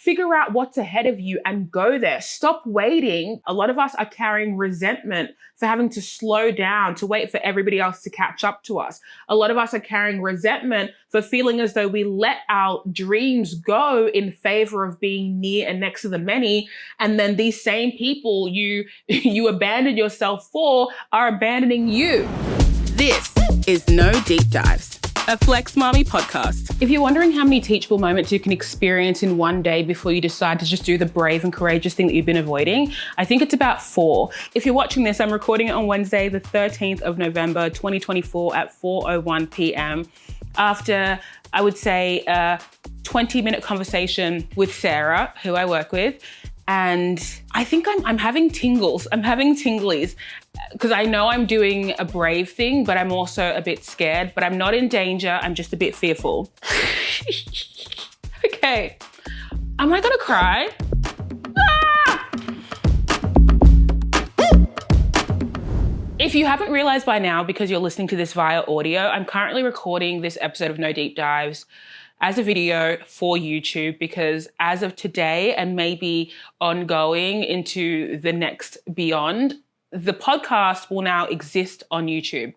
figure out what's ahead of you and go there. Stop waiting. A lot of us are carrying resentment for having to slow down, to wait for everybody else to catch up to us. A lot of us are carrying resentment for feeling as though we let our dreams go in favor of being near and next to the many. And then these same people you abandon yourself for are abandoning you. This is No Deep Dives, a Flex Mommy podcast. If you're wondering how many teachable moments you can experience in one day before you decide to just do the brave and courageous thing that you've been avoiding, I think it's about 4. If you're watching this, I'm recording it on Wednesday, the 13th of November, 2024 at 4:01 p.m. after, I would say, a 20-minute conversation with Sarah, who I work with. And I think I'm having tingles. I'm having tinglies because I know I'm doing a brave thing, but I'm also a bit scared, but I'm not in danger. I'm just a bit fearful. Okay. Am I gonna cry? Ah! If you haven't realized by now, because you're listening to this via audio, I'm currently recording this episode of No Deep Dives as a video for YouTube, because as of today and maybe ongoing into the next beyond, the podcast will now exist on YouTube.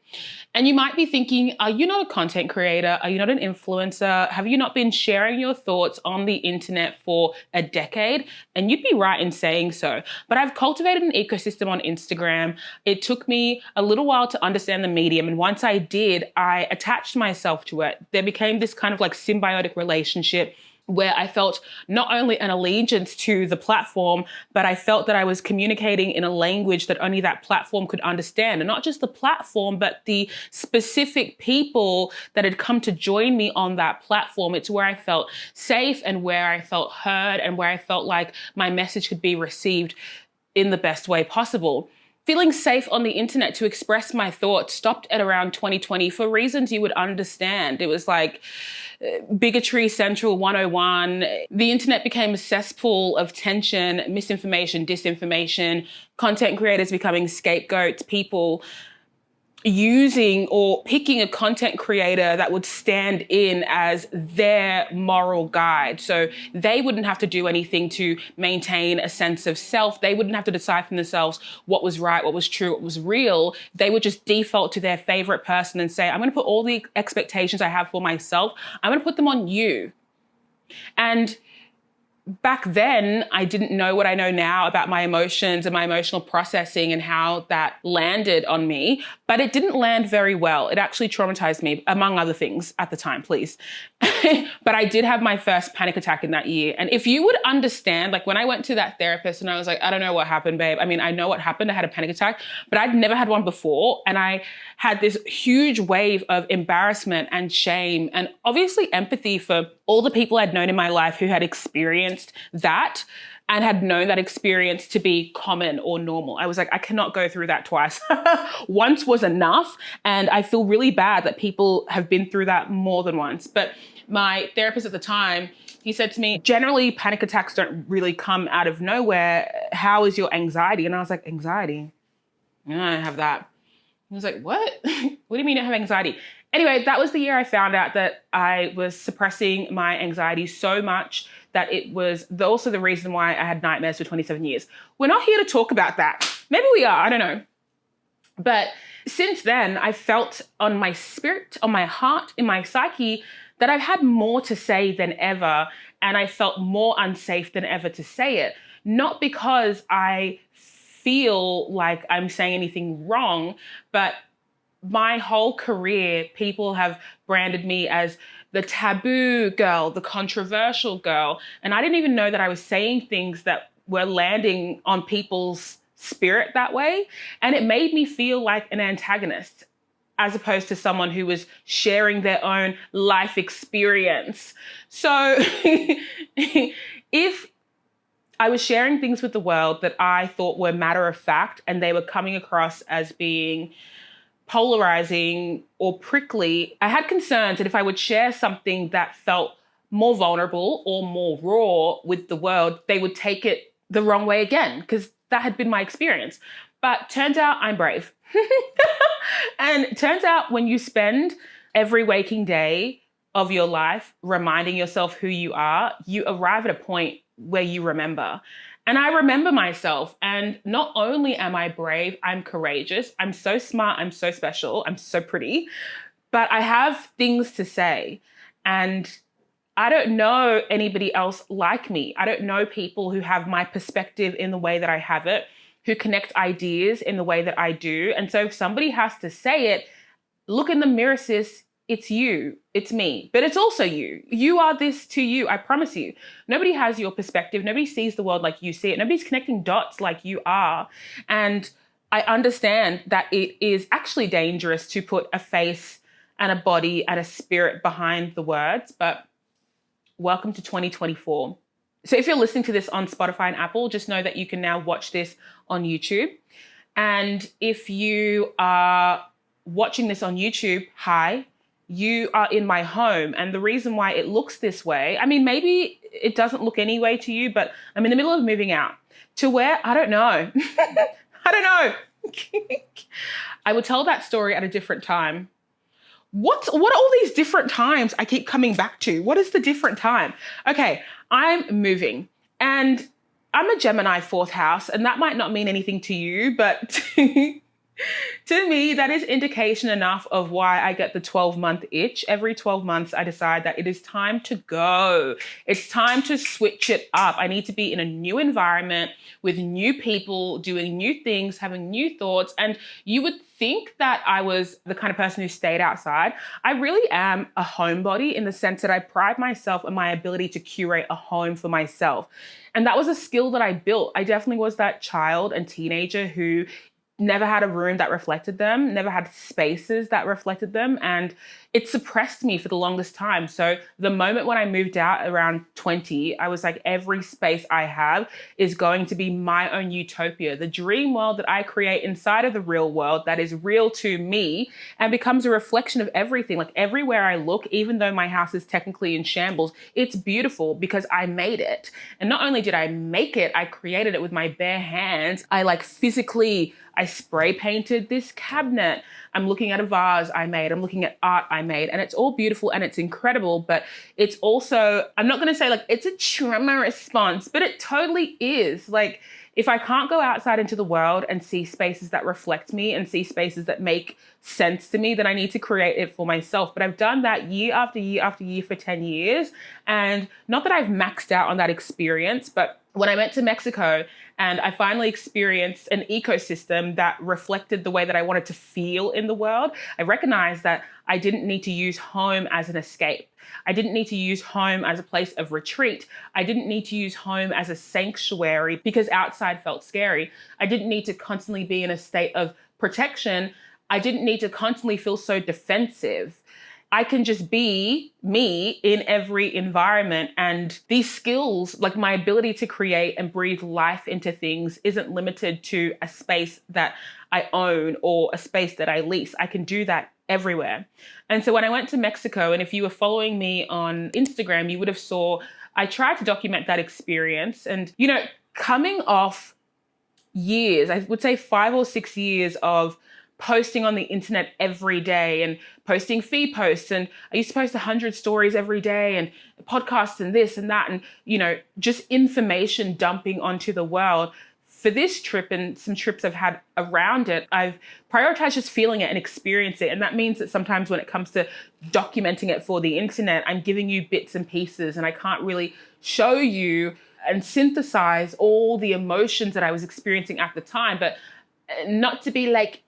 And you might be thinking, are you not a content creator? Are you not an influencer? Have you not been sharing your thoughts on the internet for a decade? And you'd be right in saying so. But I've cultivated an ecosystem on Instagram. It took me a little while to understand the medium. And once I did, I attached myself to it. There became this kind of like symbiotic relationship where I felt not only an allegiance to the platform, but I felt that I was communicating in a language that only that platform could understand. And not just the platform, but the specific people that had come to join me on that platform. It's where I felt safe and where I felt heard and where I felt like my message could be received in the best way possible. Feeling safe on the internet to express my thoughts stopped at around 2020 for reasons you would understand. It was like bigotry central 101. The internet became a cesspool of tension, misinformation, disinformation, content creators becoming scapegoats, people using or picking a content creator that would stand in as their moral guide. So they wouldn't have to do anything to maintain a sense of self. They wouldn't have to decide for themselves what was right, what was true, what was real. They would just default to their favorite person and say, I'm going to put all the expectations I have for myself, I'm going to put them on you. And back then, I didn't know what I know now about my emotions and my emotional processing and how that landed on me, but it didn't land very well. It actually traumatized me, among other things at the time, please. But I did have my first panic attack in that year. And if you would understand, like when I went to that therapist and I was like, I don't know what happened, babe. I mean, I know what happened. I had a panic attack, but I'd never had one before. And I had this huge wave of embarrassment and shame and obviously empathy for all the people I'd known in my life who had experienced that and had known that experience to be common or normal. I was like, I cannot go through that twice. Once was enough. And I feel really bad that people have been through that more than once. But my therapist at the time, he said to me, generally panic attacks don't really come out of nowhere. How is your anxiety? And I was like, anxiety? No, I don't have that. He was like, what? What do you mean you don't have anxiety? Anyway, that was the year I found out that I was suppressing my anxiety so much that it was also the reason why I had nightmares for 27 years. We're not here to talk about that. Maybe we are, I don't know. But since then, I felt on my spirit, on my heart, in my psyche, that I've had more to say than ever, and I felt more unsafe than ever to say it. Not because I feel like I'm saying anything wrong, but my whole career, people have branded me as the taboo girl, the controversial girl. And I didn't even know that I was saying things that were landing on people's spirit that way. And it made me feel like an antagonist, as opposed to someone who was sharing their own life experience. So if I was sharing things with the world that I thought were matter of fact and they were coming across as being polarizing or prickly, I had concerns that if I would share something that felt more vulnerable or more raw with the world, they would take it the wrong way again, because that had been my experience. But turns out I'm brave. And turns out when you spend every waking day of your life reminding yourself who you are, you arrive at a point where you remember. And I remember myself. And not only am I brave, I'm courageous. I'm so smart. I'm so special. I'm so pretty. But I have things to say. And I don't know anybody else like me. I don't know people who have my perspective in the way that I have it, who connect ideas in the way that I do. And so if somebody has to say it, look in the mirror, sis. It's you, it's me, but it's also you. You are this to you, I promise you. Nobody has your perspective. Nobody sees the world like you see it. Nobody's connecting dots like you are. And I understand that it is actually dangerous to put a face and a body and a spirit behind the words, but welcome to 2024. So if you're listening to this on Spotify and Apple, just know that you can now watch this on YouTube. And if you are watching this on YouTube, hi. You are in my home. And the reason why it looks this way, I mean, maybe it doesn't look any way to you, but I'm in the middle of moving out. To where? I don't know. I don't know. I would tell that story at a different time. What are all these different times I keep coming back to? What is the different time? Okay, I'm moving and I'm a Gemini 4th house, and that might not mean anything to you, but to me, that is indication enough of why I get the 12-month itch. Every 12 months, I decide that it is time to go. It's time to switch it up. I need to be in a new environment with new people, doing new things, having new thoughts. And you would think that I was the kind of person who stayed outside. I really am a homebody in the sense that I pride myself on my ability to curate a home for myself. And that was a skill that I built. I definitely was that child and teenager who never had a room that reflected them, never had spaces that reflected them. And it suppressed me for the longest time. So the moment when I moved out around 20, I was like, every space I have is going to be my own utopia, the dream world that I create inside of the real world that is real to me and becomes a reflection of everything. Like everywhere I look, even though my house is technically in shambles, it's beautiful because I made it. And not only did I make it, I created it with my bare hands. I spray painted this cabinet. I'm looking at a vase I made. I'm looking at art I made. And it's all beautiful and it's incredible. But it's also, I'm not going to say like it's a trauma response, but it totally is. Like if I can't go outside into the world and see spaces that reflect me and see spaces that make sense to me, then I need to create it for myself. But I've done that year after year after year for 10 years. And not that I've maxed out on that experience, but when I went to Mexico and I finally experienced an ecosystem that reflected the way that I wanted to feel in the world, I recognized that I didn't need to use home as an escape. I didn't need to use home as a place of retreat. I didn't need to use home as a sanctuary because outside felt scary. I didn't need to constantly be in a state of protection. I didn't need to constantly feel so defensive. I can just be me in every environment. And these skills, like my ability to create and breathe life into things, isn't limited to a space that I own or a space that I lease. I can do that everywhere. And so when I went to Mexico, and if you were following me on Instagram, you would have saw, I tried to document that experience. And, you know, coming off years, I would say 5 or 6 years of posting on the internet every day and posting feed posts. And I used to post 100 stories every day and podcasts and this and that. And, you know, just information dumping onto the world. For this trip and some trips I've had around it, I've prioritized just feeling it and experience it. And that means that sometimes when it comes to documenting it for the internet, I'm giving you bits and pieces and I can't really show you and synthesize all the emotions that I was experiencing at the time. But not to be like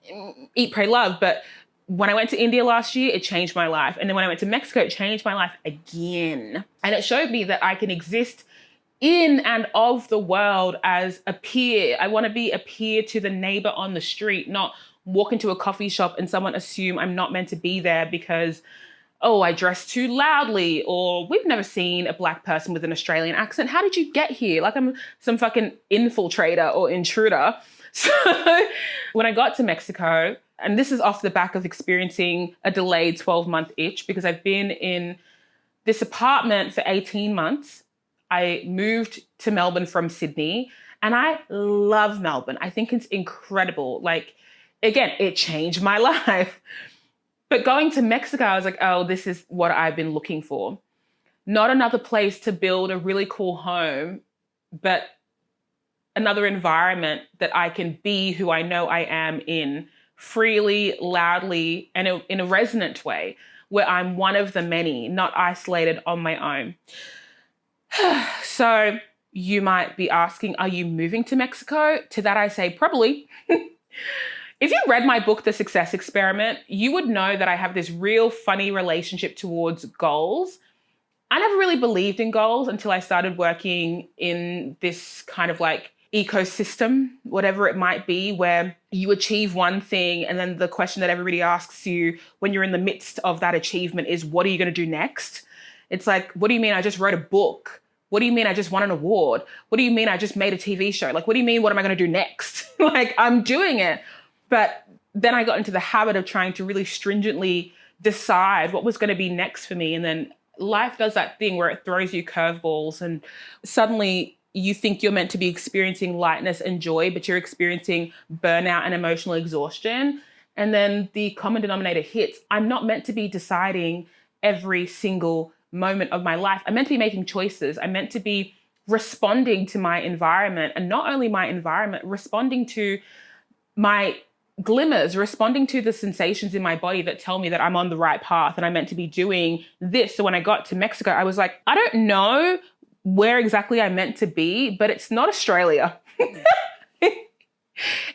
eat, pray, love, but when I went to India last year, it changed my life. And then when I went to Mexico, it changed my life again. And it showed me that I can exist in and of the world as a peer. I want to be a peer to the neighbor on the street, not walk into a coffee shop and someone assume I'm not meant to be there because, oh, I dress too loudly, or we've never seen a Black person with an Australian accent. How did you get here? Like I'm some fucking infiltrator or intruder. So when I got to Mexico, and this is off the back of experiencing a delayed 12-month itch, because I've been in this apartment for 18 months. I moved to Melbourne from Sydney, and I love Melbourne. I think it's incredible. Like, again, it changed my life. But going to Mexico, I was like, oh, this is what I've been looking for. Not another place to build a really cool home but another environment that I can be who I know I am in freely, loudly, and in a resonant way, where I'm one of the many, not isolated on my own. So you might be asking, are you moving to Mexico? To that I say, probably. If you read my book, The Success Experiment, you would know that I have this real funny relationship towards goals. I never really believed in goals until I started working in this kind of like ecosystem, whatever it might be, where you achieve one thing and then the question that everybody asks you when you're in the midst of that achievement is, what are you going to do next? It's like, what do you mean I just wrote a book? What do you mean I just won an award? What do you mean I just made a TV show? Like, what do you mean, what am I going to do next? Like, I'm doing it. But then I got into the habit of trying to really stringently decide what was going to be next for me. And then life does that thing where it throws you curveballs and suddenly you think you're meant to be experiencing lightness and joy, but you're experiencing burnout and emotional exhaustion. And then the common denominator hits. I'm not meant to be deciding every single moment of my life. I'm meant to be making choices. I'm meant to be responding to my environment, and not only my environment, responding to my glimmers, responding to the sensations in my body that tell me that I'm on the right path and I'm meant to be doing this. So when I got to Mexico, I was like, I don't know where exactly I'm meant to be, but it's not Australia.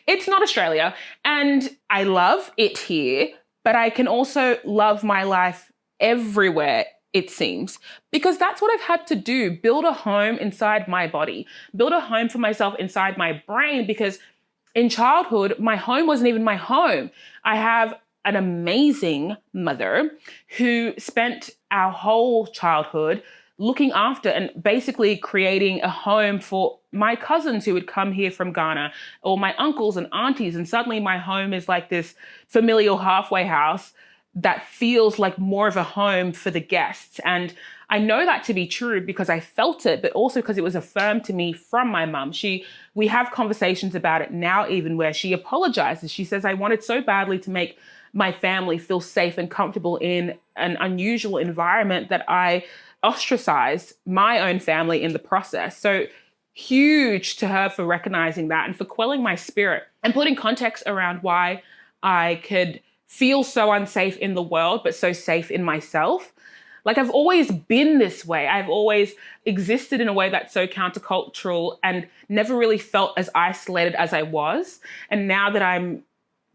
It's not Australia. And I love it here, but I can also love my life everywhere, it seems, because that's what I've had to do, build a home inside my body, build a home for myself inside my brain, because in childhood, my home wasn't even my home. I have an amazing mother who spent our whole childhood looking after and basically creating a home for my cousins who would come here from Ghana, or my uncles and aunties. And suddenly my home is like this familial halfway house that feels like more of a home for the guests. And I know that to be true because I felt it, but also because it was affirmed to me from my mum. We have conversations about it now, even where she apologizes. She says, I wanted so badly to make my family feel safe and comfortable in an unusual environment that I ostracized my own family in the process. So huge to her for recognizing that and for quelling my spirit and putting context around why I could feel so unsafe in the world, but so safe in myself. Like, I've always been this way. I've always existed in a way that's so countercultural and never really felt as isolated as I was. And now that I'm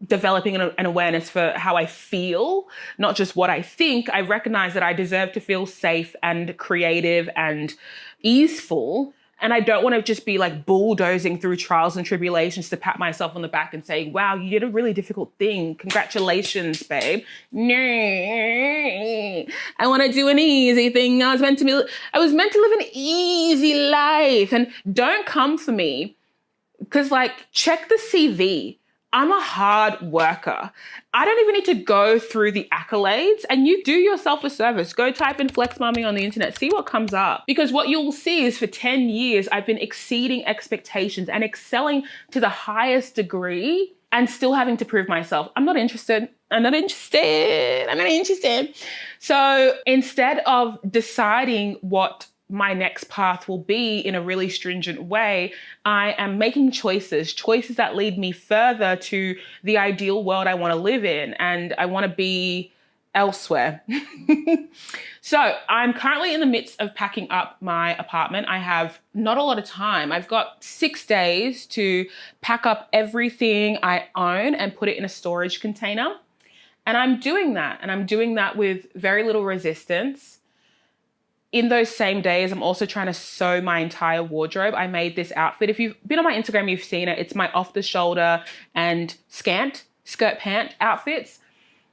developing an awareness for how I feel, not just what I think, I recognize that I deserve to feel safe and creative and easeful. And I don't want to just be like bulldozing through trials and tribulations to pat myself on the back and say, wow, you did a really difficult thing. Congratulations, babe. No, I want to do an easy thing. I was meant to live an easy life. And don't come for me because, like, check the CV. I'm a hard worker. I don't even need to go through the accolades, and you do yourself a service. Go type in Flex Mommy on the internet, see what comes up. Because what you'll see is for 10 years, I've been exceeding expectations and excelling to the highest degree and still having to prove myself. I'm not interested. So instead of deciding what my next path will be in a really stringent way, I am making choices that lead me further to the ideal world I want to live in, and I want to be elsewhere. So I'm currently in the midst of packing up my apartment. I have not a lot of time. I've got 6 days to pack up everything I own and put it in a storage container. And I'm doing that. And I'm doing that with very little resistance. In those same days, I'm also trying to sew my entire wardrobe. I made this outfit. If you've been on my Instagram, you've seen it. It's my off-the-shoulder and scant skirt pant outfits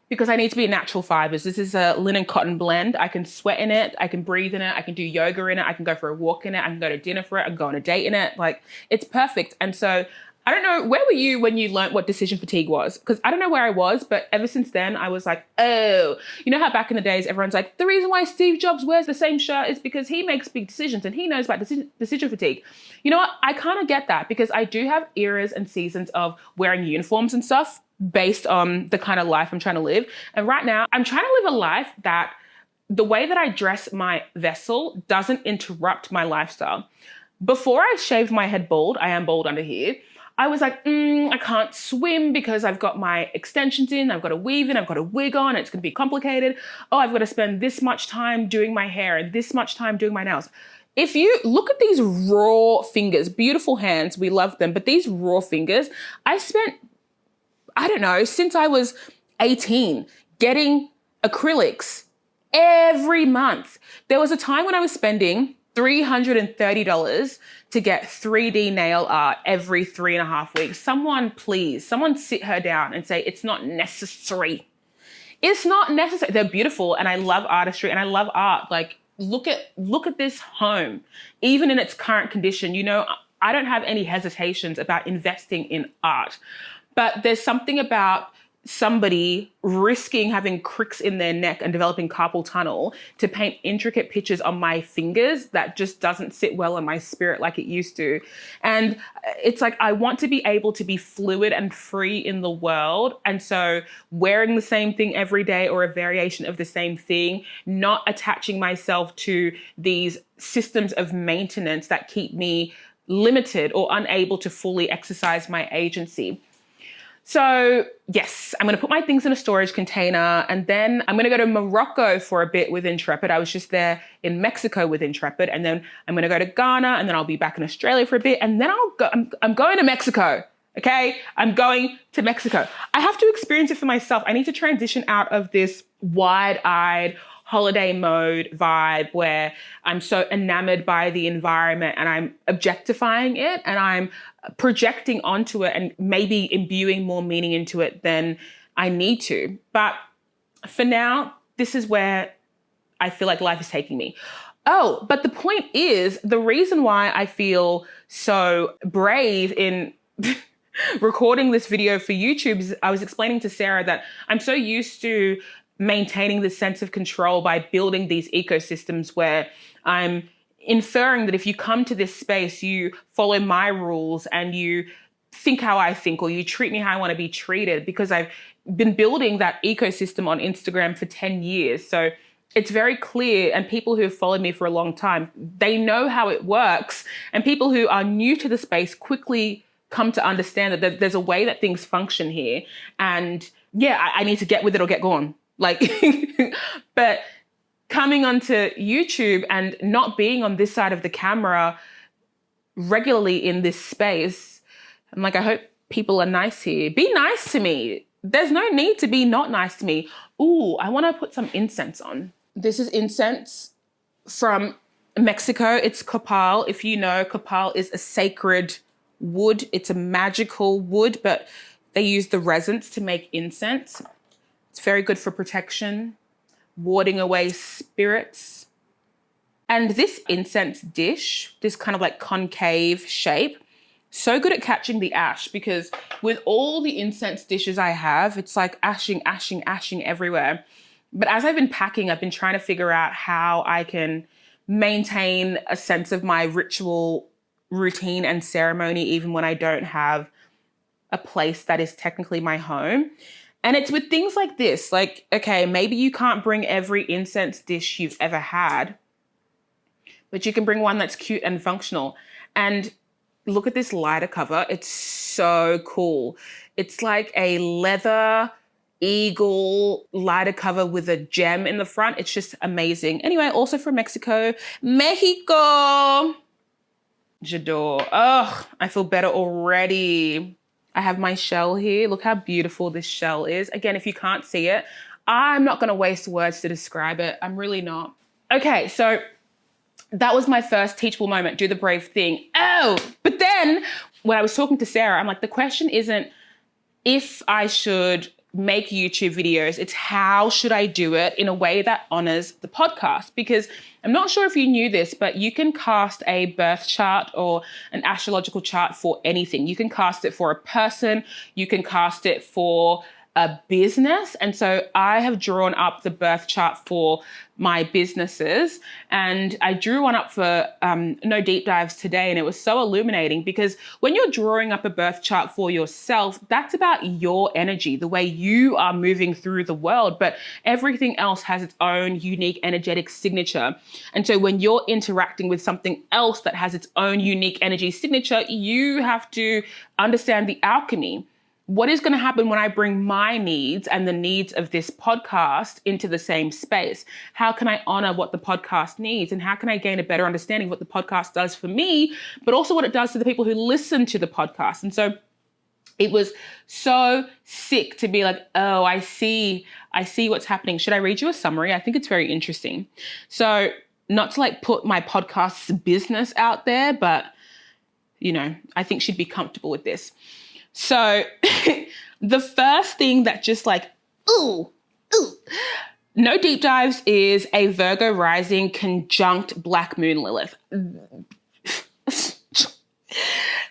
because I need to be in natural fibers. This is a linen cotton blend. I can sweat in it. I can breathe in it. I can do yoga in it. I can go for a walk in it. I can go to dinner for it. I can go on a date in it. Like, it's perfect. And so I don't know, where were you when you learned what decision fatigue was? Because I don't know where I was, but ever since then, I was like, oh, you know how back in the days, everyone's like, the reason why Steve Jobs wears the same shirt is because he makes big decisions and he knows about decision fatigue. You know what? I kind of get that because I do have eras and seasons of wearing uniforms and stuff based on the kind of life I'm trying to live. And right now, I'm trying to live a life that the way that I dress my vessel doesn't interrupt my lifestyle. Before I shaved my head bald, I am bald under here, I was like, I can't swim because I've got my extensions in, I've got a weave in, I've got a wig on, it's gonna be complicated. Oh, I've got to spend this much time doing my hair and this much time doing my nails. If you look at these raw fingers, beautiful hands, we love them, but these raw fingers, I spent, I don't know, since I was 18, getting acrylics every month. There was a time when I was spending $330 to get 3D nail art every 3.5 weeks. Someone sit her down and say, it's not necessary. It's not necessary. They're beautiful and I love artistry and I love art. Like, look at this home, even in its current condition. You know, I don't have any hesitations about investing in art, but there's something about somebody risking having cricks in their neck and developing carpal tunnel to paint intricate pictures on my fingers that just doesn't sit well in my spirit like it used to. And it's like, I want to be able to be fluid and free in the world. And so wearing the same thing every day or a variation of the same thing, not attaching myself to these systems of maintenance that keep me limited or unable to fully exercise my agency. So yes, I'm going to put my things in a storage container and then I'm going to go to Morocco for a bit with Intrepid. I was just there in Mexico with Intrepid and then I'm going to go to Ghana and then I'll be back in Australia for a bit and then I'm going to Mexico. Okay. I'm going to Mexico. I have to experience it for myself. I need to transition out of this wide-eyed holiday mode vibe where I'm so enamored by the environment and I'm objectifying it and I'm projecting onto it and maybe imbuing more meaning into it than I need to. But for now, this is where I feel like life is taking me. Oh, but the point is, the reason why I feel so brave in recording this video for YouTube is I was explaining to Sarah that I'm so used to maintaining this sense of control by building these ecosystems where I'm inferring that if you come to this space, you follow my rules and you think how I think, or you treat me how I want to be treated, because I've been building that ecosystem on Instagram for 10 years. So it's very clear, and people who have followed me for a long time, they know how it works. And people who are new to the space quickly come to understand that there's a way that things function here. And yeah, I need to get with it or get gone. Like, but coming onto YouTube and not being on this side of the camera regularly in this space, I'm like, I hope people are nice here. Be nice to me. There's no need to be not nice to me. Ooh, I want to put some incense on. This is incense from Mexico. It's copal. If you know, copal is a sacred wood. It's a magical wood, but they use the resins to make incense. It's very good for protection, warding away spirits. And this incense dish, this kind of like concave shape, so good at catching the ash, because with all the incense dishes I have, it's like ashing everywhere. But as I've been packing, I've been trying to figure out how I can maintain a sense of my ritual routine and ceremony, even when I don't have a place that is technically my home. And it's with things like this, like, okay, maybe you can't bring every incense dish you've ever had, but you can bring one that's cute and functional. And look at this lighter cover. It's so cool. It's like a leather eagle lighter cover with a gem in the front. It's just amazing. Anyway, also from Mexico. J'adore. Oh, I feel better already. I have my shell here. Look how beautiful this shell is. Again, if you can't see it, I'm not going to waste words to describe it. I'm really not. Okay, so that was my first teachable moment. Do the brave thing. Oh, but then when I was talking to Sarah, I'm like, the question isn't if I should make YouTube videos, it's how should I do it in a way that honors the podcast? Because I'm not sure if you knew this, but you can cast a birth chart or an astrological chart for anything. You can cast it for a person, you can cast it for a business. And so I have drawn up the birth chart for my businesses, and I drew one up for No Deep Dives today, and it was so illuminating because when you're drawing up a birth chart for yourself, that's about your energy, the way you are moving through the world, but everything else has its own unique energetic signature. And so when you're interacting with something else that has its own unique energy signature, you have to understand the alchemy. What is going to happen when I bring my needs and the needs of this podcast into the same space? How can I honor what the podcast needs? And how can I gain a better understanding of what the podcast does for me, but also what it does to the people who listen to the podcast? And so it was so sick to be like, oh, I see what's happening. Should I read you a summary? I think it's very interesting. So not to like put my podcast's business out there, but I think she'd be comfortable with this. So the first thing that just like, ooh, No Deep Dives is a Virgo rising conjunct Black Moon Lilith.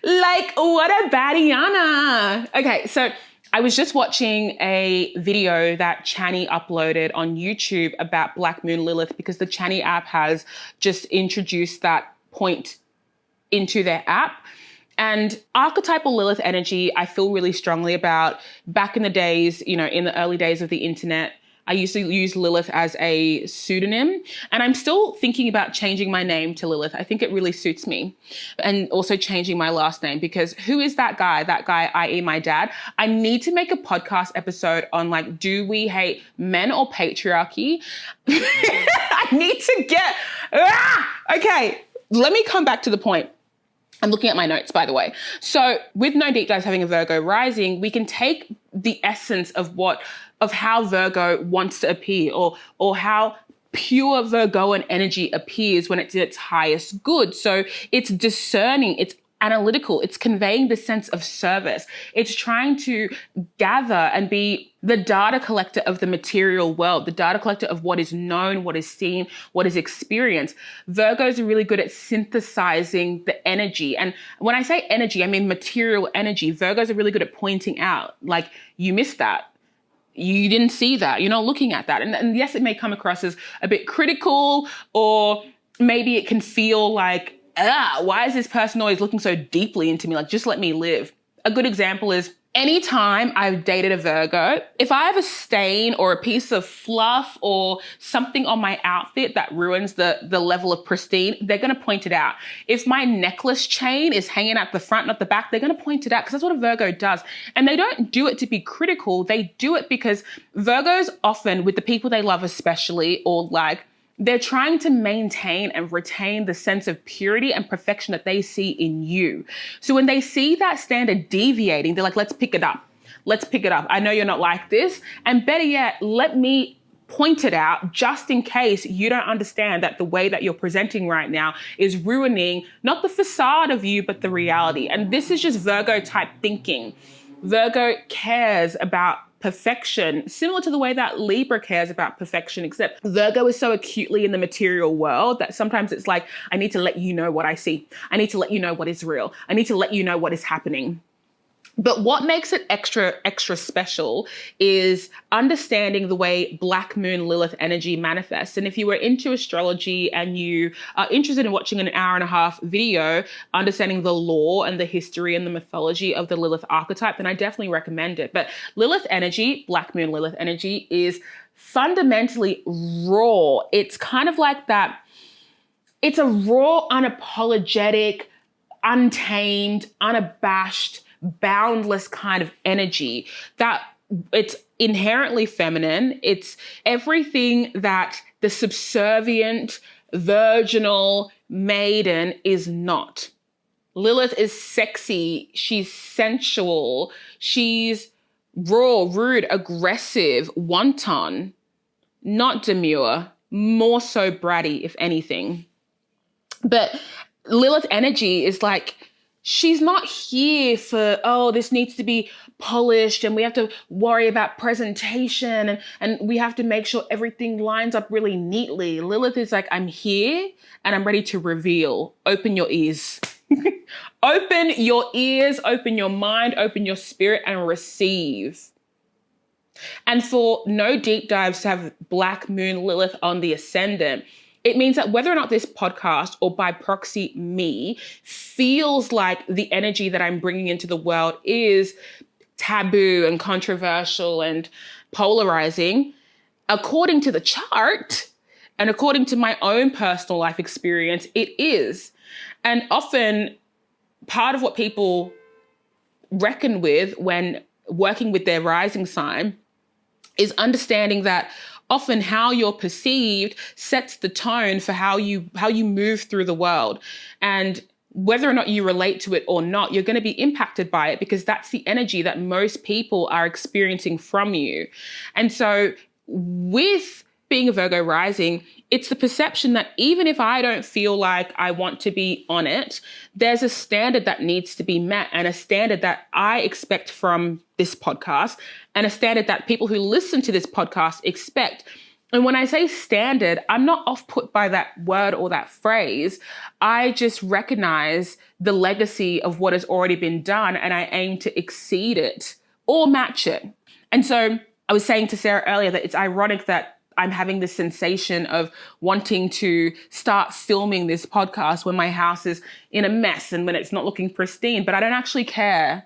Like, what a baddiana. Okay, so I was just watching a video that Chani uploaded on YouTube about Black Moon Lilith because the Chani app has just introduced that point into their app. And archetypal Lilith energy, I feel really strongly about. Back in the days, in the early days of the internet, I used to use Lilith as a pseudonym. And I'm still thinking about changing my name to Lilith. I think it really suits me. And also changing my last name, because who is that guy? That guy, i.e. my dad. I need to make a podcast episode on like, do we hate men or patriarchy? I need to get, okay, let me come back to the point. I'm looking at my notes, by the way. So with No Deep Dives having a Virgo rising, we can take the essence of how Virgo wants to appear, or how pure Virgoan energy appears when it's in its highest good. So it's discerning, it's analytical, it's conveying the sense of service. It's trying to gather and be the data collector of the material world, the data collector of what is known, what is seen, what is experienced. Virgos are really good at synthesizing the energy. And when I say energy, I mean material energy. Virgos are really good at pointing out, like, you missed that. You didn't see that. You're not looking at that. And yes, it may come across as a bit critical, or maybe it can feel like, why is this person always looking so deeply into me? Like, just let me live. A good example is anytime I've dated a Virgo, if I have a stain or a piece of fluff or something on my outfit that ruins the level of pristine, they're going to point it out. If my necklace chain is hanging at the front, not the back, they're going to point it out, because that's what a Virgo does. And they don't do it to be critical. They do it because Virgos often, with the people they love especially, or like, they're trying to maintain and retain the sense of purity and perfection that they see in you. So when they see that standard deviating, they're like, let's pick it up. Let's pick it up. I know you're not like this. And better yet, let me point it out just in case you don't understand that the way that you're presenting right now is ruining not the facade of you, but the reality. And this is just Virgo type thinking. Virgo cares about perfection, similar to the way that Libra cares about perfection, except Virgo is so acutely in the material world that sometimes it's like, I need to let you know what I see. I need to let you know what is real. I need to let you know what is happening. But what makes it extra special is understanding the way Black Moon Lilith energy manifests. And if you were into astrology and you are interested in watching an 1.5-hour video, understanding the lore and the history and the mythology of the Lilith archetype, then I definitely recommend it. But Lilith energy, Black Moon Lilith energy, is fundamentally raw. It's kind of like that. It's a raw, unapologetic, untamed, unabashed, boundless kind of energy that it's inherently feminine. It's everything that the subservient, virginal maiden is not. Lilith is sexy. She's sensual. She's raw, rude, aggressive, wanton, not demure, more so bratty, if anything. But Lilith energy is like, she's not here for, this needs to be polished and we have to worry about presentation and we have to make sure everything lines up really neatly. Lilith is like, I'm here and I'm ready to reveal. Open your ears. Open your ears, open your mind, open your spirit and receive. And for no deep dives to have Black Moon Lilith on the ascendant, it means that whether or not this podcast, or by proxy me, feels like the energy that I'm bringing into the world is taboo and controversial and polarizing, according to the chart and according to my own personal life experience, it is. And often part of what people reckon with when working with their rising sign is understanding that often how you're perceived sets the tone for how you move through the world. And whether or not you relate to it or not, you're going to be impacted by it, because that's the energy that most people are experiencing from you. And so with being a Virgo rising, it's the perception that even if I don't feel like I want to be on it, there's a standard that needs to be met, and a standard that I expect from this podcast, and a standard that people who listen to this podcast expect. And when I say standard, I'm not off-put by that word or that phrase. I just recognize the legacy of what has already been done, and I aim to exceed it or match it. And so I was saying to Sarah earlier that it's ironic that I'm having this sensation of wanting to start filming this podcast when my house is in a mess and when it's not looking pristine, but I don't actually care.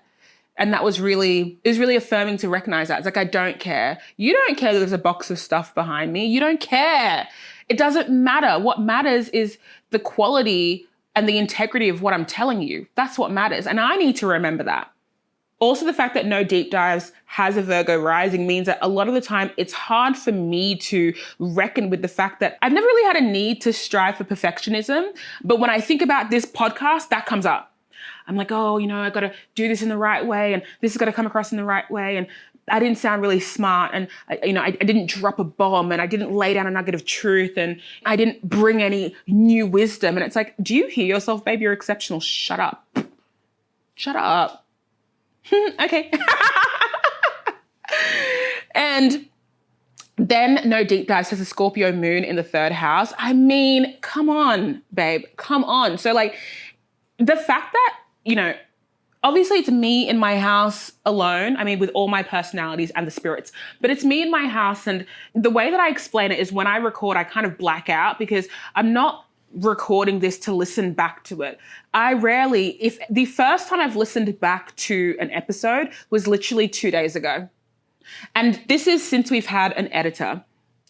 And that was really affirming to recognize that. It's like, I don't care. You don't care that there's a box of stuff behind me. You don't care. It doesn't matter. What matters is the quality and the integrity of what I'm telling you. That's what matters. And I need to remember that. Also, the fact that No Deep Dives has a Virgo rising means that a lot of the time it's hard for me to reckon with the fact that I've never really had a need to strive for perfectionism. But when I think about this podcast, that comes up. I'm like, oh, I got to do this in the right way, and this has got to come across in the right way. And I didn't sound really smart, and I didn't drop a bomb, and I didn't lay down a nugget of truth, and I didn't bring any new wisdom. And it's like, do you hear yourself, babe? You're exceptional. Shut up. Shut up. Okay. And then No Deep Dives has a Scorpio moon in the 3rd house. I mean, come on, babe. Come on. So like the fact that, obviously it's me in my house alone. I mean, with all my personalities and the spirits, but it's me in my house. And the way that I explain it is when I record, I kind of black out because I'm not recording this to listen back to it. If the first time I've listened back to an episode was literally 2 days ago. And this is since we've had an editor,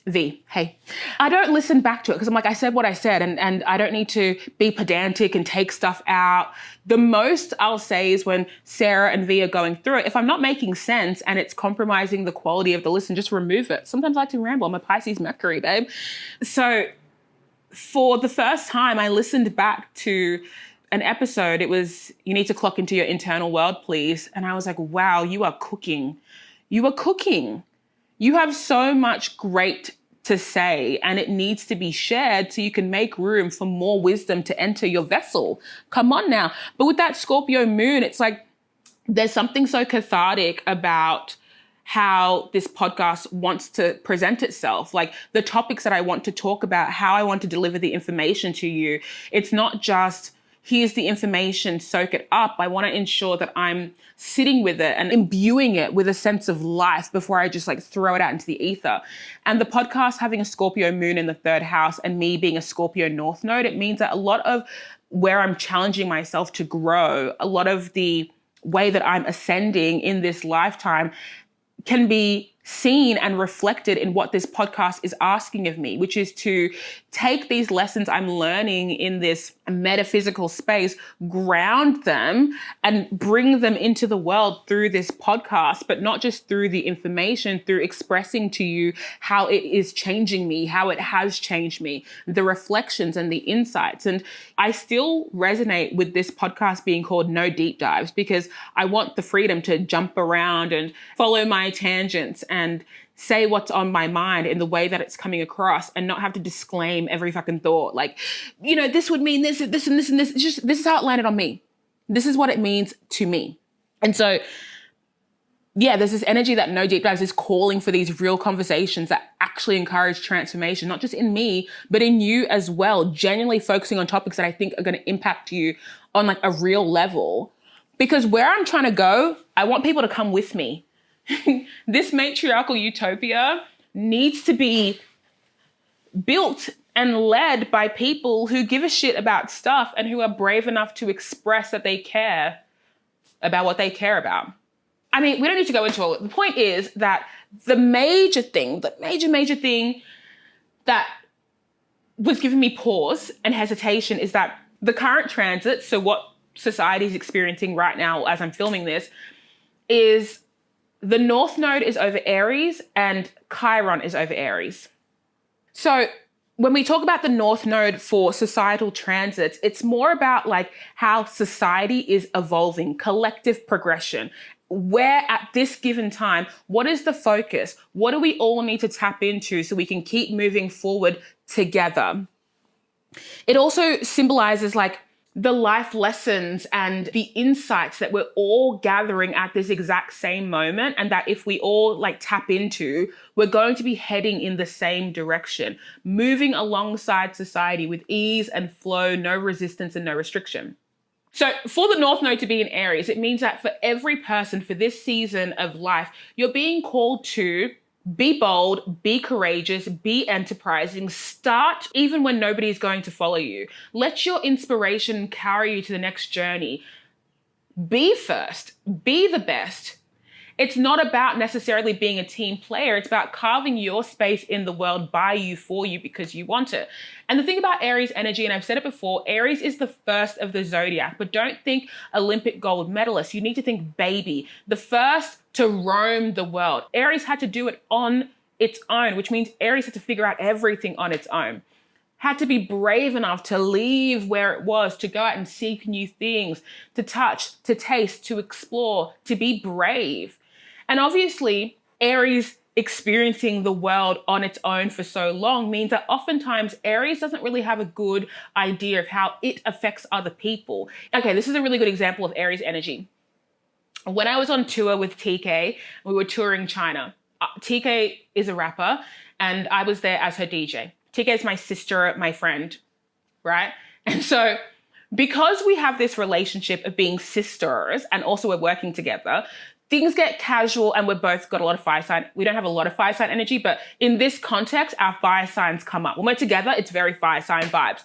V. Hey, I don't listen back to it because I'm like, I said what I said, and I don't need to be pedantic and take stuff out. The most I'll say is when Sarah and V are going through it, if I'm not making sense and it's compromising the quality of the listen, just remove it. Sometimes I like to ramble. I'm a Pisces Mercury, babe. So for the first time I listened back to an episode, it was, you need to clock into your internal world, please. And I was like, wow, you are cooking. You are cooking. You have so much great to say, and it needs to be shared so you can make room for more wisdom to enter your vessel. Come on now. But with that Scorpio moon, it's like, there's something so cathartic about how this podcast wants to present itself, like the topics that I want to talk about, how I want to deliver the information to you. It's not just, here's the information, soak it up. I want to ensure that I'm sitting with it and imbuing it with a sense of life before I just like throw it out into the ether. And the podcast having a Scorpio moon in the 3rd house and me being a Scorpio north node, it means that a lot of where I'm challenging myself to grow, a lot of the way that I'm ascending in this lifetime can be seen and reflected in what this podcast is asking of me, which is to take these lessons I'm learning in this metaphysical space, ground them, and bring them into the world through this podcast, but not just through the information, through expressing to you how it is changing me, how it has changed me, the reflections and the insights. And I still resonate with this podcast being called No Deep Dives because I want the freedom to jump around and follow my tangents and say what's on my mind in the way that it's coming across and not have to disclaim every fucking thought. Like, this would mean this, this, and this, and this. It's just, this is how it landed on me. This is what it means to me. And so, yeah, there's this energy that No Deep Dives is calling for these real conversations that actually encourage transformation, not just in me, but in you as well, genuinely focusing on topics that I think are going to impact you on like a real level. Because where I'm trying to go, I want people to come with me. this matriarchal utopia needs to be built and led by people who give a shit about stuff and who are brave enough to express that they care about what they care about. I mean, we don't need to go into all of it. The point is that the major thing that was giving me pause and hesitation is that the current transit, so what society is experiencing right now as I'm filming this, is the North Node is over Aries and Chiron is over Aries. So when we talk about the North Node for societal transits, it's more about like how society is evolving, collective progression. Where at this given time, what is the focus? What do we all need to tap into so we can keep moving forward together? It also symbolizes like the life lessons and the insights that we're all gathering at this exact same moment, and that if we all like tap into, we're going to be heading in the same direction, moving alongside society with ease and flow, no resistance and no restriction. So for the North Node to be in Aries, it means that for every person for this season of life, you're being called to be bold, be courageous, be enterprising, start even when nobody's going to follow you. Let your inspiration carry you to the next journey. Be first, be the best. It's not about necessarily being a team player. It's about carving your space in the world by you, for you, because you want it. And the thing about Aries energy, and I've said it before, Aries is the first of the zodiac, but don't think Olympic gold medalist. You need to think baby, the first to roam the world. Aries had to do it on its own, which means Aries had to figure out everything on its own. Had to be brave enough to leave where it was, to go out and seek new things, to touch, to taste, to explore, to be brave. And obviously, Aries experiencing the world on its own for so long means that oftentimes Aries doesn't really have a good idea of how it affects other people. Okay, this is a really good example of Aries energy. When I was on tour with TK, we were touring China. TK is a rapper, and I was there as her DJ. TK is my sister, my friend, right? And so because we have this relationship of being sisters and also we're working together, things get casual and we've both got a lot of fire sign. We don't have a lot of fire sign energy, but in this context, our fire signs come up. When we're together, it's very fire sign vibes.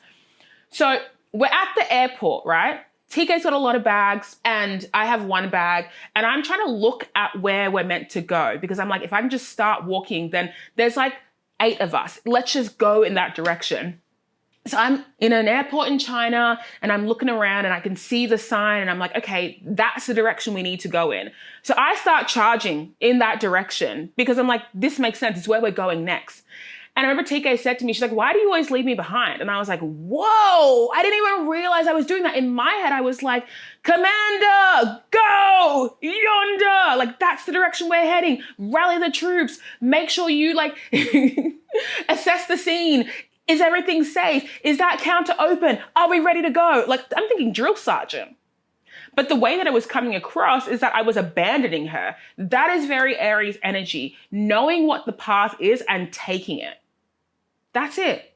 So we're at the airport, right? TK's got a lot of bags and I have one bag, and I'm trying to look at where we're meant to go because I'm like, if I can just start walking, then there's like 8 of us. Let's just go in that direction. So I'm in an airport in China and I'm looking around and I can see the sign and I'm like, okay, that's the direction we need to go in. So I start charging in that direction because I'm like, this makes sense. It's where we're going next. And I remember TK said to me, she's like, why do you always leave me behind? And I was like, whoa, I didn't even realize I was doing that. In my head, I was like, Commander, go yonder. Like, that's the direction we're heading. Rally the troops. Make sure you like assess the scene. Is everything safe? Is that counter open? Are we ready to go? Like, I'm thinking drill sergeant. But the way that it was coming across is that I was abandoning her. That is very Aries energy, knowing what the path is and taking it. That's it.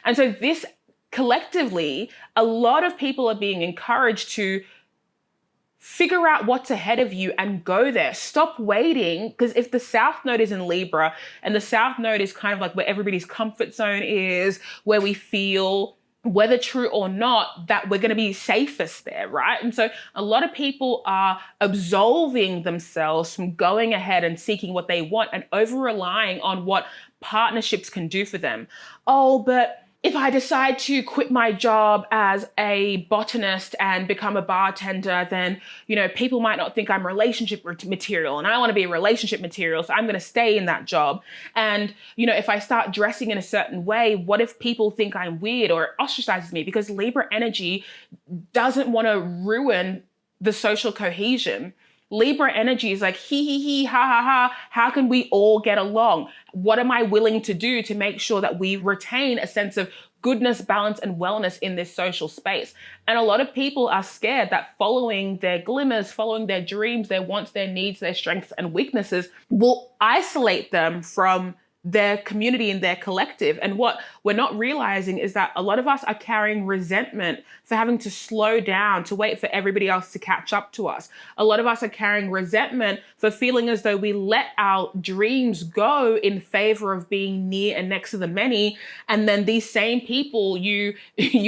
And so this collectively, a lot of people are being encouraged to figure out what's ahead of you and go there. Stop waiting, because if the South Node is in Libra, and the South Node is kind of like where everybody's comfort zone is, where we feel, whether true or not, that we're going to be safest there, right? And so a lot of people are absolving themselves from going ahead and seeking what they want and over-relying on what partnerships can do for them. Oh, but if I decide to quit my job as a botanist and become a bartender, then, you know, people might not think I'm relationship material, and I want to be a relationship material, so I'm going to stay in that job. And, you know, if I start dressing in a certain way, what if people think I'm weird or it ostracizes me? Because Libra energy doesn't want to ruin the social cohesion. Libra energy is like, he, ha, ha, ha. How can we all get along? What am I willing to do to make sure that we retain a sense of goodness, balance, and wellness in this social space? And a lot of people are scared that following their glimmers, following their dreams, their wants, their needs, their strengths and weaknesses will isolate them from their community and their collective. And what we're not realizing is that a lot of us are carrying resentment for having to slow down, to wait for everybody else to catch up to us. A lot of us are carrying resentment for feeling as though we let our dreams go in favor of being near and next to the many. And then these same people you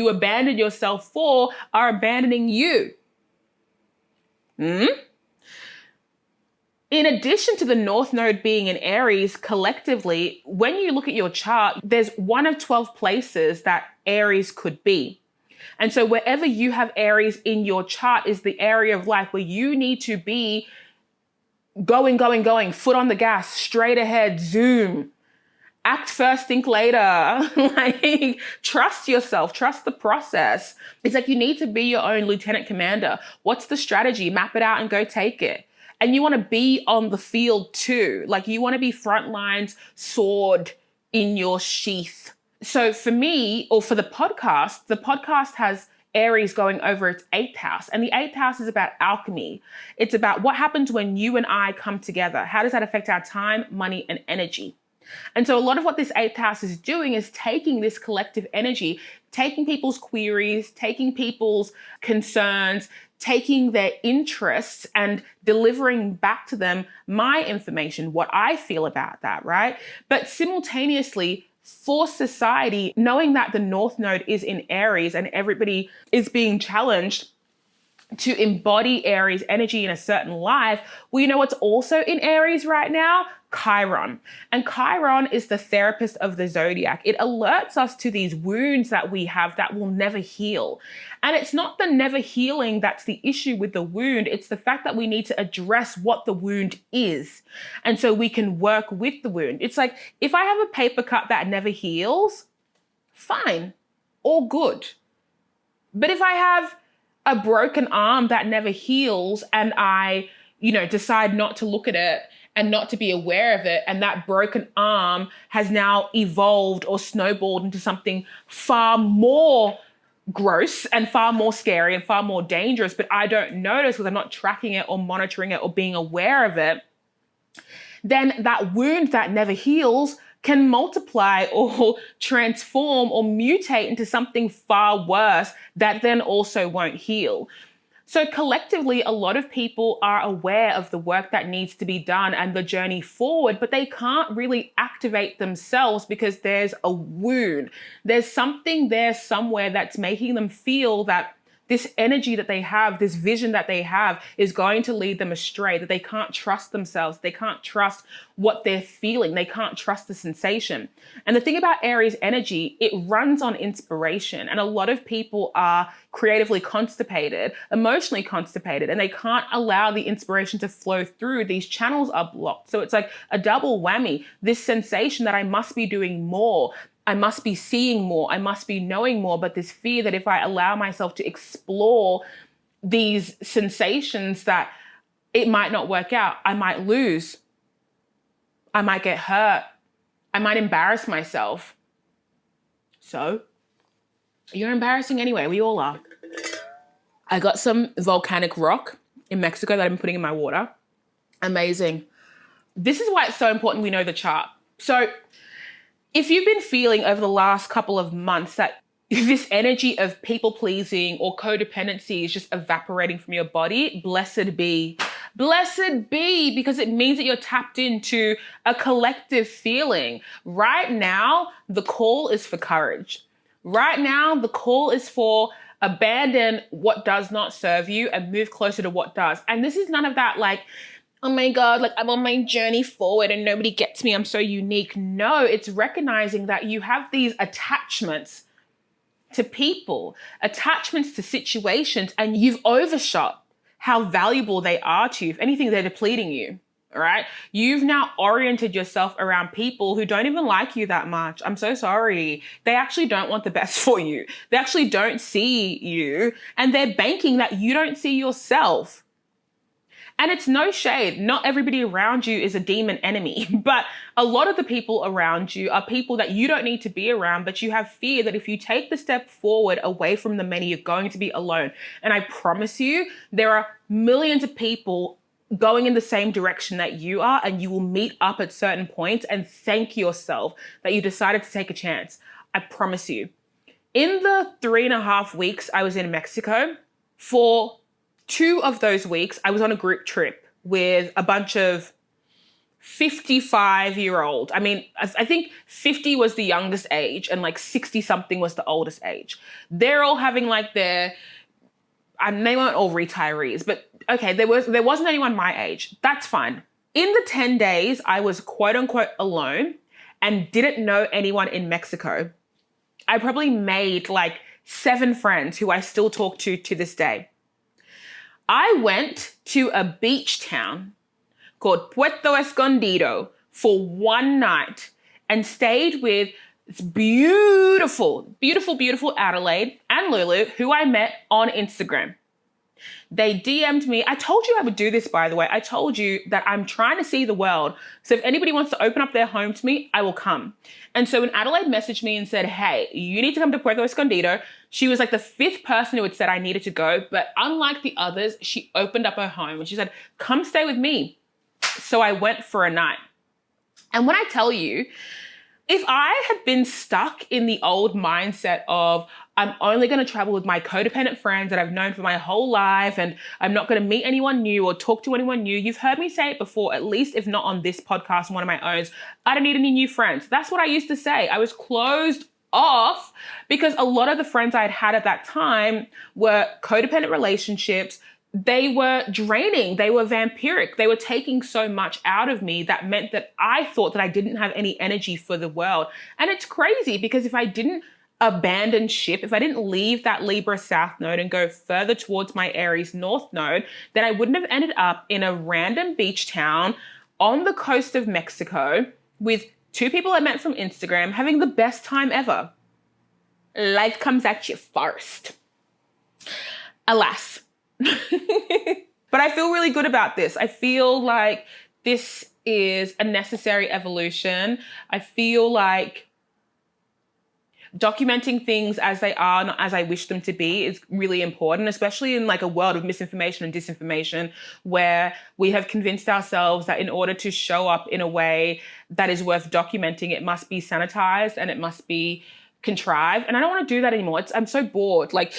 abandon yourself for are abandoning you. In addition to the North Node being in Aries, collectively, when you look at your chart, there's one of 12 places that Aries could be. And so wherever you have Aries in your chart is the area of life where you need to be going, foot on the gas, straight ahead, zoom. Act first, think later. Like, trust yourself, trust the process. It's like you need to be your own lieutenant commander. What's the strategy? Map it out and go take it. And you want to be on the field too. Like, you want to be front lines, sword in your sheath. So for me, or for the podcast has Aries going over its 8th house. And the 8th house is about alchemy. It's about what happens when you and I come together. How does that affect our time, money, and energy? And so a lot of what this 8th house is doing is taking this collective energy, taking people's queries, taking people's concerns, taking their interests and delivering back to them my information, what I feel about that, right? But simultaneously, for society, knowing that the North Node is in Aries and everybody is being challenged to embody Aries energy in a certain life, well, you know what's also in Aries right now? Chiron. And Chiron is the therapist of the zodiac. It alerts us to these wounds that we have that will never heal. And it's not the never healing that's the issue with the wound. It's the fact that we need to address what the wound is. And so we can work with the wound. It's like, if I have a paper cut that never heals, fine, all good. But if I have a broken arm that never heals and I, decide not to look at it and not to be aware of it, and that broken arm has now evolved or snowballed into something far more gross and far more scary and far more dangerous, but I don't notice because I'm not tracking it or monitoring it or being aware of it, then that wound that never heals can multiply or transform or mutate into something far worse that then also won't heal. So collectively, a lot of people are aware of the work that needs to be done and the journey forward, but they can't really activate themselves because there's a wound. There's something there somewhere that's making them feel that this energy that they have, this vision that they have is going to lead them astray, that they can't trust themselves. They can't trust what they're feeling. They can't trust the sensation. And the thing about Aries energy, it runs on inspiration. And a lot of people are creatively constipated, emotionally constipated, and they can't allow the inspiration to flow through. These channels are blocked. So it's like a double whammy. This sensation that I must be doing more, I must be seeing more, I must be knowing more, but this fear that if I allow myself to explore these sensations that it might not work out, I might lose, I might get hurt, I might embarrass myself. So you're embarrassing anyway, we all are. I got some volcanic rock in Mexico that I've been putting in my water. Amazing. This is why it's so important we know the chart. So if you've been feeling over the last couple of months that this energy of people pleasing or codependency is just evaporating from your body, blessed be. Blessed be, because it means that you're tapped into a collective feeling. Right now, the call is for courage. Right now, the call is for abandon what does not serve you and move closer to what does. And this is none of that like, oh my God, like I'm on my journey forward and nobody gets me, I'm so unique. No, it's recognizing that you have these attachments to people, attachments to situations, and you've overshot how valuable they are to you. If anything, they're depleting you, all right? You've now oriented yourself around people who don't even like you that much. I'm so sorry. They actually don't want the best for you. They actually don't see you, and they're banking that you don't see yourself. And it's no shade. Not everybody around you is a demon enemy, but a lot of the people around you are people that you don't need to be around, but you have fear that if you take the step forward away from the many, you're going to be alone. And I promise you, there are millions of people going in the same direction that you are, and you will meet up at certain points and thank yourself that you decided to take a chance. I promise you. In the 3.5 weeks I was in Mexico, for 2 of those weeks, I was on a group trip with a bunch of 55-year-old. I mean, I think 50 was the youngest age and like 60 something was the oldest age. They're all having like they weren't all retirees, but okay, there wasn't anyone my age. That's fine. In the 10 days, I was quote unquote alone and didn't know anyone in Mexico. I probably made like 7 friends who I still talk to this day. I went to a beach town called Puerto Escondido for 1 night and stayed with this beautiful, beautiful, beautiful Adelaide and Lulu, who I met on Instagram. They DM'd me. I told you I would do this, by the way. I told you that I'm trying to see the world. So if anybody wants to open up their home to me, I will come. And so when Adelaide messaged me and said, hey, you need to come to Puerto Escondido, she was like the 5th person who had said I needed to go. But unlike the others, she opened up her home and she said, come stay with me. So I went for a night. And when I tell you, if I had been stuck in the old mindset of I'm only going to travel with my codependent friends that I've known for my whole life and I'm not going to meet anyone new or talk to anyone new, you've heard me say it before, at least if not on this podcast, one of my own, I don't need any new friends. That's what I used to say. I was closed off because a lot of the friends I had at that time were codependent relationships. They were draining. They were vampiric. They were taking so much out of me that meant that I thought that I didn't have any energy for the world. And it's crazy because if I didn't abandon ship, if I didn't leave that Libra South node and go further towards my Aries North node, then I wouldn't have ended up in a random beach town on the coast of Mexico with 2 people I met from Instagram having the best time ever. Life comes at you first. Alas. But I feel really good about this. I feel like this is a necessary evolution. I feel like documenting things as they are, not as I wish them to be, is really important, especially in like a world of misinformation and disinformation where we have convinced ourselves that in order to show up in a way that is worth documenting, it must be sanitized and it must be contrived. And I don't want to do that anymore. I'm so bored. Like,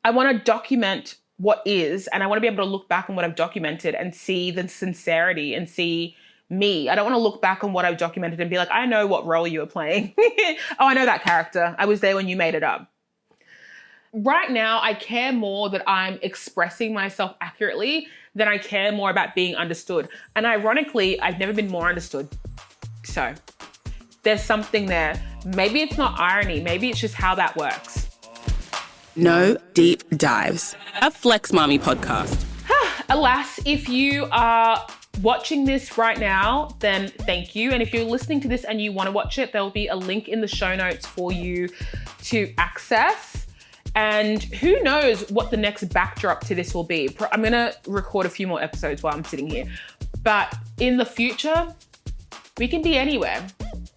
I want to document what is, and I want to be able to look back on what I've documented and see the sincerity and see me. I don't want to look back on what I've documented and be like, I know what role you were playing. Oh, I know that character. I was there when you made it up. Right now, I care more that I'm expressing myself accurately than I care more about being understood. And ironically, I've never been more understood. So there's something there. Maybe it's not irony. Maybe it's just how that works. No Deep Dives, a Flex Mommy podcast. Alas, if you are watching this right now, then thank you. And if you're listening to this and you want to watch it, there'll be a link in the show notes for you to access. And who knows what the next backdrop to this will be. I'm going to record a few more episodes while I'm sitting here. But in the future, we can be anywhere.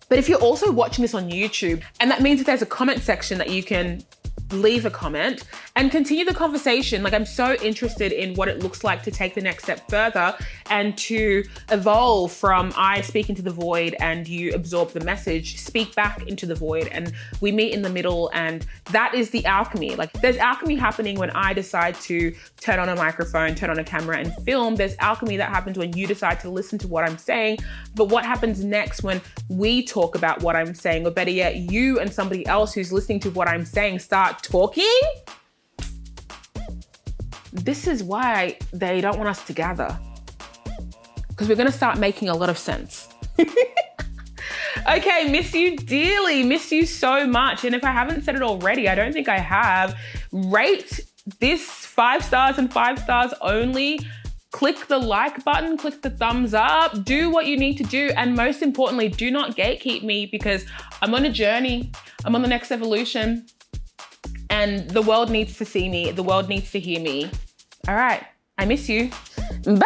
But if you're also watching this on YouTube, and that means that there's a comment section that you can leave a comment and continue the conversation. Like, I'm so interested in what it looks like to take the next step further and to evolve from I speak into the void and you absorb the message, speak back into the void, and we meet in the middle. And that is the alchemy. Like, there's alchemy happening when I decide to turn on a microphone, turn on a camera and film. There's alchemy that happens when you decide to listen to what I'm saying. But what happens next when we talk about what I'm saying, or better yet, you and somebody else who's listening to what I'm saying start talking? This is why they don't want us to gather, because we're going to start making a lot of sense. Okay, miss you dearly, miss you so much. And if I haven't said it already, I don't think I have, rate this 5 stars and 5 stars only. Click the like button, click the thumbs up, do what you need to do. And most importantly, do not gatekeep me, because I'm on a journey. I'm on the next evolution. And the world needs to see me. The world needs to hear me. All right. I miss you. Bye.